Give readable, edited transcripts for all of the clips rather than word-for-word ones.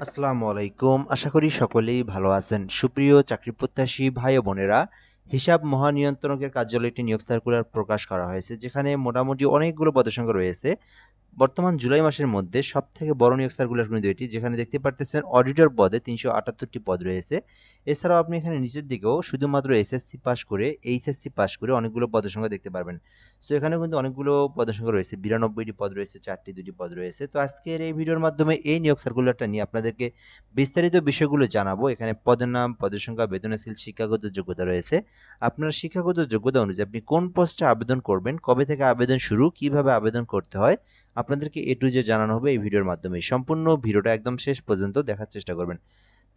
আসসালামু আলাইকুম। আশা করি সকলেই ভালো আছেন। সুপ্রিয় চাকরি প্রত্যাশী ভাই ও বোনেরা, হিসাব মহানিয়ন্ত্রকের কার্যালয়টি নিয়োগ সার্কুলার প্রকাশ করা হয়েছে, যেখানে মোটামুটি অনেকগুলো পদসংখ্যা রয়েছে। বর্তমান জুলাই মাসের মধ্যে সবথেকে বড় নিয়োগ সার্কুলার কিন্তু এটি, যেখানে দেখতে পারতেছেন অডিটর পদে ৩৭৮টি পদ রয়েছে। এছাড়াও আপনি এখানে নিচের দিকেও শুধুমাত্র এসএসসি পাস করে, এইচএসসি পাস করে অনেকগুলো পদসংখ্যা দেখতে পারবেন। সো এখানেও কিন্তু অনেকগুলো পদসংখ্যা রয়েছে, 92টি পদ রয়েছে, 4টি 2টি পদ রয়েছে। তো আজকের এই ভিডিওর মাধ্যমে এই নিয়োগ সার্কুলারটা নিয়ে আপনাদেরকে বিস্তারিত বিষয়গুলো জানাবো। এখানে পদের নাম, পদের সংখ্যা, বেতন স্কেল, শিক্ষাগত যোগ্যতা রয়েছে। আপনার শিক্ষাগত যোগ্যতা অনুযায়ী আপনি কোন পোস্টে আবেদন করবেন, কবে থেকে আবেদন শুরু, কিভাবে আবেদন করতে হয়, আপনাদেরকে এ টু জেড জানানো হবে এই ভিডিওর মাধ্যমে। সম্পূর্ণ ভিডিওটা একদম শেষ পর্যন্ত দেখার চেষ্টা করবেন।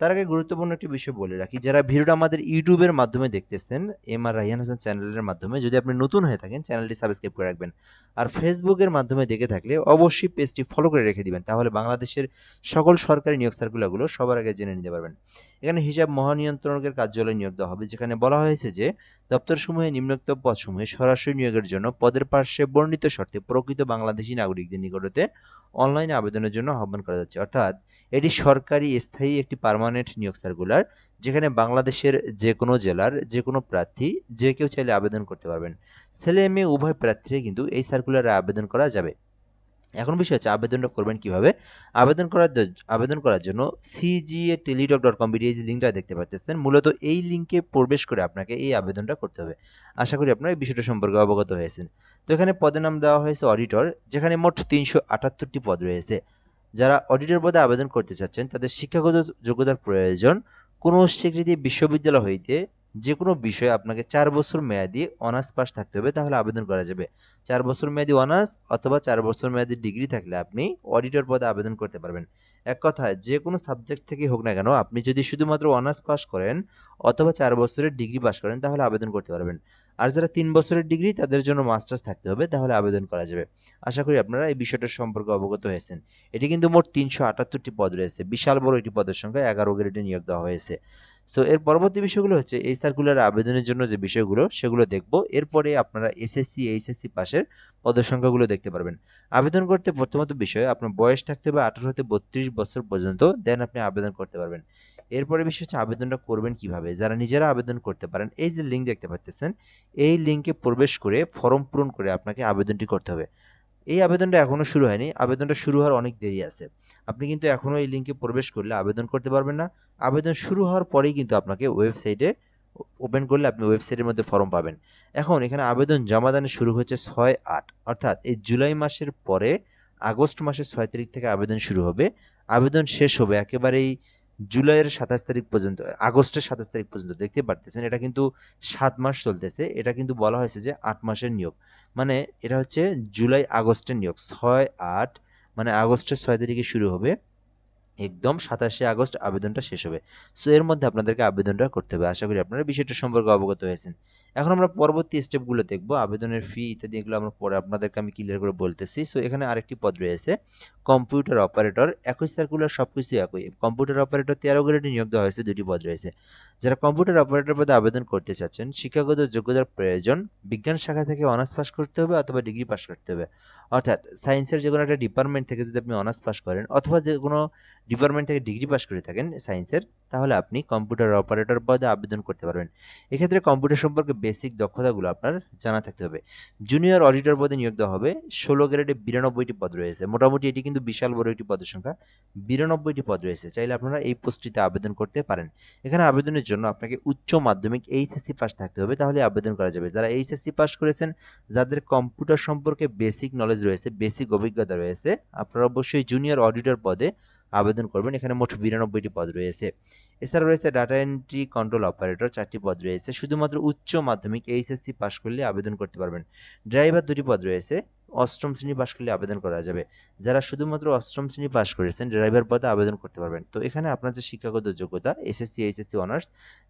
তার আগে গুরুত্বপূর্ণ একটি বিষয় বলে রাখি, যারা ভিডিওটা আমাদের ইউটিউবের মাধ্যমে দেখতেছেন, এমআর রায়হান হাসান চ্যানেলের মাধ্যমে, যদি আপনি নতুন হয়ে থাকেন চ্যানেলটি সাবস্ক্রাইব করে রাখবেন। আর ফেসবুকের মাধ্যমে দেখে থাকলে অবশ্যই পেজটি ফলো করে রেখে দিবেন, তাহলে বাংলাদেশের সকল সরকারি নিয়োগ সার্কুলারগুলো সবার আগে জেনে নিতে পারবেন। এখানে হিসাব মহানিয়ন্ত্রকের কার্যালয় নিয়োগ দেওয়া হবে, যেখানে বলা হয়েছে যে দপ্তরসমূহে নিম্নোক্ত পদসমূহে সরাসরি নিয়োগের জন্য পদের পার্শ্বে বর্ণিত শর্তে প্রকৃত বাংলাদেশি নাগরিকদের নিকট হতে অনলাইনে আবেদনের জন্য আহ্বান করা যাচ্ছে। অর্থাৎ এটি সরকারি স্থায়ী একটি পার্মানেন্ট নিয়োগ সার্কুলার, যেখানে বাংলাদেশের যে কোনো জেলার যে কোনো প্রার্থী যে কেউ চাইলে আবেদন করতে পারবেন। ছেলে মেয়ে উভয় প্রার্থীরাই কিন্তু এই সার্কুলারে আবেদন করা যাবে। এখন বিষয় হচ্ছে আবেদনটা করবেন কিভাবে। আবেদন করার জন্য cga.teledoc.com এই যে লিঙ্কটা দেখতে পাচ্ছেন, মূলত এই লিঙ্কে প্রবেশ করে আপনাকে এই আবেদনটা করতে হবে। আশা করি আপনারা এই বিষয়টা সম্পর্কে অবগত হয়েছেন। তো এখানে পদের নাম দেওয়া হয়েছে অডিটর, যেখানে মোট ৩৭৮টি পদ রয়েছে। যারা অডিটর পদে আবেদন করতে চাচ্ছেন তাদের শিক্ষাগত যোগ্যতার প্রয়োজন। কোনো স্বীকৃতি বিশ্ববিদ্যালয় হইতে যে কোনো বিষয়ে আপনাকে 4 বছর মেয়াদি অনার্স পাস থাকতে হবে, তাহলে আবেদন করা যাবে। 4 বছর মেয়াদি অনার্স অথবা 4 বছর মেয়াদি ডিগ্রি থাকলে আপনি অডিটর পদে আবেদন করতে পারবেন। এক কথায় যে কোনো সাবজেক্ট থেকে হোক না কেন, আপনি যদি শুধুমাত্র অনার্স পাস করেন অথবা 4 বছরের ডিগ্রি পাস করেন তাহলে আবেদন করতে পারবেন। আর যারা 3 বছরের ডিগ্রি, তাদের জন্য মাস্টার্স থাকতে হবে, তাহলে আবেদন করা যাবে। আশা করি আপনারা এই বিষয়টা সম্পর্কে অবগত হয়েছেন। এটি কিন্তু মোট ৩৭৮টি পদ রয়েছে, বিশাল বড় একটি পদের সংখ্যা, 11 গ্রেডে নিয়োগ দেওয়া হয়েছে। সো এর পরবর্তী বিষয়গুলো হচ্ছে এই সার্কুলার আবেদনের জন্য যে বিষয়গুলো সেগুলো দেখব। এরপরে আপনারা এসএসসি এইচএসসি পাশের পদের সংখ্যাগুলো দেখতে পারবেন। আবেদন করতে প্রথমত বিষয়, আপনার বয়স থাকতে হবে 18 হতে 32 বছর পর্যন্ত, দেন আপনি আবেদন করতে পারবেন। এরপরে বিষয় হচ্ছে আবেদনটা করবেন কিভাবে। যারা নিজেরা আবেদন করতে পারেন, এই যে লিঙ্ক দেখতে পাচ্ছেন, এই লিঙ্কে প্রবেশ করে ফর্ম পূরণ করে আপনাকে আবেদনটি করতে হবে। এই আবেদনটা এখনো শুরু হয়নি, আবেদনটা শুরু হওয়ার অনেক দেরি আছে। আপনি কিন্তু এখনো এই লিঙ্কে প্রবেশ করলে আবেদন করতে পারবেন না। আবেদন শুরু হওয়ার পরেই কিন্তু আপনাকে ওয়েবসাইটে ওপেন করলে আপনি ওয়েবসাইটের মধ্যে ফর্ম পাবেন। এখন এখানে আবেদন জমাদানের শুরু হচ্ছে 6/8, অর্থাৎ এই জুলাই মাসের পরে আগস্ট মাসের 6 তারিখ থেকে আবেদন শুরু হবে। আবেদন শেষ হবে একেবারেই জুলাইয়ের 27 তারিখ পর্যন্ত, আগস্টের 27 তারিখ পর্যন্ত। দেখতে পারতেছেন এটা কিন্তু 7 মাস চলতেছে। এটা কিন্তু বলা হয়েছে যে 8 মাসের নিয়োগ। মানে এটা হচ্ছে জুলাই আগস্টের নিয়োগ। 6/8 মানে আগস্টের 6 তারিখে শুরু হবে, একদম 27 আগস্ট আবেদনটা শেষ হবে। সো এর মধ্যে আপনাদেরকে আবেদনটা করতে হবে। আশা করি আপনারা বিষয়টা সম্পর্কে অবগত হয়েছেন। এখন আমরা পরবর্তী স্টেপগুলো দেখব। আবেদনের ফি ইত্যাদি এগুলো আমরা পরে আপনাদেরকে আমি ক্লিয়ার করে বলতেছি। সো এখানে আরেকটি পদ রয়েছে, কম্পিউটার অপারেটর। একই সার্কুলার, সবকিছু একই। কম্পিউটার অপারেটর 13 গ্রেডে নিয়োগ দেওয়া হয়েছে, 2টি পদ রয়েছে। যারা কম্পিউটার অপারেটর পদে আবেদন করতে চাচ্ছেন, শিক্ষাগত যোগ্যতার প্রয়োজন। বিজ্ঞান শাখা থেকে অনার্স পাস করতে হবে অথবা ডিগ্রি পাস করতে হবে। অর্থাৎ সায়েন্সের যে কোনো একটা ডিপার্টমেন্ট থেকে যদি আপনি অনার্স পাস করেন অথবা যে কোনো ডিপার্টমেন্ট থেকে ডিগ্রি পাস করে থাকেন সায়েন্সের, তাহলে আপনি কম্পিউটার অপারেটর পদে আবেদন করতে পারবেন। এক্ষেত্রে কম্পিউটার সম্পর্কে বেসিক দক্ষতাগুলো আপনার জানা থাকতে হবে। জুনিয়র অডিটর পদে নিয়োগ দেওয়া হবে, 16 গ্রেডে 92টি পদ রয়েছে। মোটামুটি এটি কিন্তু বিশাল বড় একটি পদের সংখ্যা, 92টি পদ রয়েছে। চাইলে আপনারা এই পোস্টটিতে আবেদন করতে পারেন। এখানে আবেদনের জন্য আপনাকে উচ্চ মাধ্যমিক এইচএসসি পাস থাকতে হবে, তাহলে আবেদন করা যাবে। যারা এইচএসসি পাস করেছেন, যাদের কম্পিউটার সম্পর্কে বেসিক নলেজ রয়েছে, বেসিক অভিজ্ঞতা রয়েছে, আপনারা অবশ্যই জুনিয়র অডিটর পদে আবেদন করবেন। এখানে মোট 92টি পদ রয়েছে। এছাড়া রয়েছে ডাটা এন্ট্রি কন্ট্রোল অপারেটর, 4টি পদ রয়েছে। শুধুমাত্র উচ্চ মাধ্যমিক এইচএসসি পাস করলে আবেদন করতে পারবেন। ড্রাইভার 2টি পদ রয়েছে, অষ্টম শ্রেণী পাস করলে আবেদন করা যাবে। যারা শুধুমাত্র অষ্টম শ্রেণী পাস করেছেন, ড্রাইভার পদে আবেদন করতে পারবেন। তো এখানে আপনার যে শিক্ষাগত যোগ্যতা, এসএসসি এইচএসসি অনার্স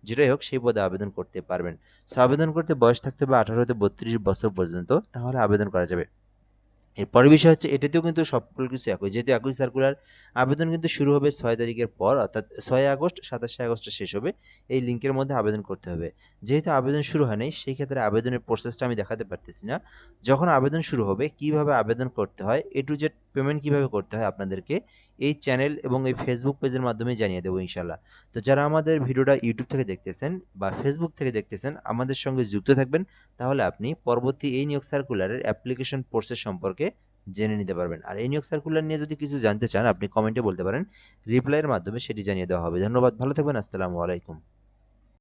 যেটাই হোক, সেই পদে আবেদন করতে পারবেন। সো আবেদন করতে বয়স থাকতে হবে 18 হতে 32 বছর পর্যন্ত, তাহলে আবেদন করা যাবে। এরপরের বিষয় হচ্ছে, এটাতেও কিন্তু সকল কিছু একই, যেহেতু একই সার্কুলার। আবেদন কিন্তু শুরু হবে 6 তারিখের পর, অর্থাৎ 6 আগস্ট, 27 আগস্টে শেষ হবে। এই লিঙ্কের মধ্যে আবেদন করতে হবে। যেহেতু আবেদন শুরু হয় নাই, সেই ক্ষেত্রে আবেদনের প্রসেসটা আমি দেখাতে পারতেছি না। যখন আবেদন শুরু হবে, কিভাবে আবেদন করতে হয়, এ টু জেড পেমেন্ট কিভাবে করতে হয় আপনাদেরকে এই চ্যানেল এবং এই ফেসবুক পেজের মাধ্যমে জানিয়ে দেবো ইনশাল্লাহ। তো যারা আমাদের ভিডিওটা ইউটিউব থেকে দেখতেছেন বা ফেসবুক থেকে দেখতেছেন আমাদের সঙ্গে যুক্ত থাকবেন, তাহলে আপনি পরবর্তী এই নিয়োগ সার্কুলারের অ্যাপ্লিকেশন প্রসেস সম্পর্কে জেনে নিতে পারবেন। আর এই নিয়োগ সার্কুলার নিয়ে যদি কিছু জানতে চান আপনি কমেন্টে বলতে পারেন, রিপ্লাইয়ের মাধ্যমে সেটি জানিয়ে দেওয়া হবে। ধন্যবাদ, ভালো থাকবেন, আসসালামু আলাইকুম।